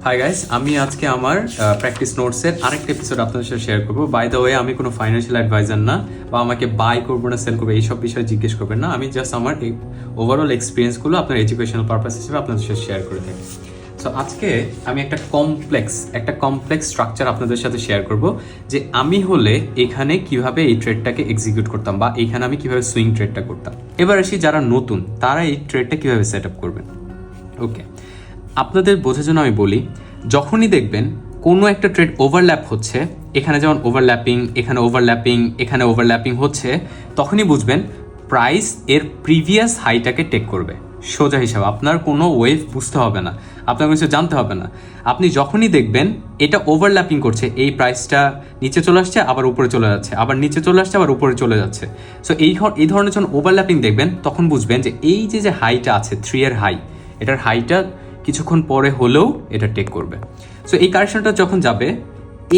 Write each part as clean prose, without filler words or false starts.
Hi guys, আমি আজকে আমার প্র্যাকটিস নোটসের আরেকটা এপিসোড আপনাদের সাথে শেয়ার করবো। বাই দ্য ওয়ে, আমি কোনো ফাইন্যান্সিয়াল অ্যাডভাইজার না, বা আমাকে বাই করবো না সেল করবো এইসব বিষয়ে জিজ্ঞেস করবেন না। আমি জাস্ট আমার এই ওভারঅল এক্সপিরিয়েন্সগুলো আপনার এডুকেশনাল পারপাস হিসেবে আপনাদের সাথে শেয়ার করে থাকি। সো আজকে আমি একটা কমপ্লেক্স স্ট্রাকচার আপনাদের সাথে শেয়ার করব, যে আমি হলে এখানে কিভাবে এই ট্রেডটাকে এক্সিকিউট করতাম, বা এইখানে আমি কিভাবে সুইং ট্রেডটা করতাম। এবার আসি যারা নতুন, তারা এই ট্রেডটা কিভাবে সেট আপ করবেন। ওকে, আপনাদের বোঝার জন্য আমি বলি, যখনই দেখবেন কোনো একটা ট্রেড ওভারল্যাপ হচ্ছে, এখানে যেমন ওভারল্যাপিং, এখানে ওভারল্যাপিং, এখানে ওভারল্যাপিং হচ্ছে, তখনই বুঝবেন প্রাইস এর প্রিভিয়াস হাইটাকে টেক করবে। সোজা হিসাব, আপনার কোনো ওয়েভ বুঝতে হবে না, আপনার কিছু জানতে হবে না। আপনি যখনই দেখবেন এটা ওভারল্যাপিং করছে, এই প্রাইসটা নিচে চলে আসছে, আবার উপরে চলে যাচ্ছে, আবার নিচে চলে আসছে, আবার উপরে চলে যাচ্ছে। সো এই ধরনের যখন ওভারল্যাপিং দেখবেন, তখন বুঝবেন যে এই যে হাইটা আছে 3 এর হাই, এটার হাইটা কিছুক্ষণ পরে হলেও এটা টেক করবে। সো এই কারেকশনটা যখন যাবে,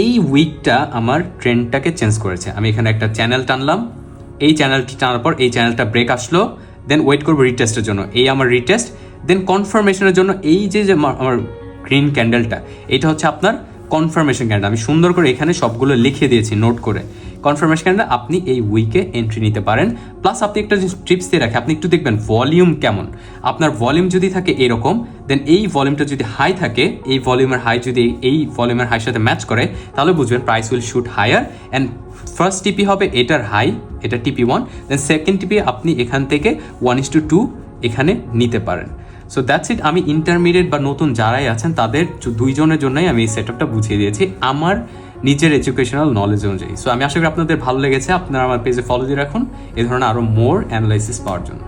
এই উইকটা আমার ট্রেন্ডটাকে চেঞ্জ করেছে। আমি এখানে একটা চ্যানেল টানলাম, এই চ্যানেলটি টানার পর এই চ্যানেলটা ব্রেক আসলো, দেন ওয়েট করবো রিটেস্টের জন্য, এই আমার রিটেস্ট, দেন কনফার্মেশনের জন্য এই যে আমার গ্রিন ক্যান্ডেলটা, এটা হচ্ছে আপনার কনফার্মেশন ক্যান্ডেল। আমি সুন্দর করে এখানে সবগুলো লিখে দিয়েছি নোট করে। কনফার্মেশন ক্যান্ডেল আপনি এই উইকে এন্ট্রি নিতে পারেন। প্লাস আপনি একটা টিপস দিয়ে রাখে, আপনি একটু দেখবেন ভলিউম কেমন। আপনার ভলিউম যদি থাকে এরকম, দেন এই ভলিউমটা যদি হাই থাকে, এই ভলিউমের হাই যদি এই ভলিউমের হাইয়ের সাথে ম্যাচ করে, তাহলে বুঝবেন price will shoot higher. And first TP হবে এটার হাই, এটা টিপি 1, দেন সেকেন্ড টিপি আপনি এখান থেকে 1:2 এখানে নিতে পারেন। So that's it. আমি ইন্টারমিডিয়েট বা নতুন যারাই আছেন তাদের দুইজনের জন্যই আমি এই সেটআপটা বুঝিয়ে দিয়েছি আমার নিজের এডুকেশনাল নলেজ অনুযায়ী। সো আমি আশা করি আপনাদের ভালো লেগেছে। আপনারা আমার পেজে ফলো দিয়ে রাখুন এই ধরনের আরও মোর অ্যানালাইসিস পাওয়ার জন্য।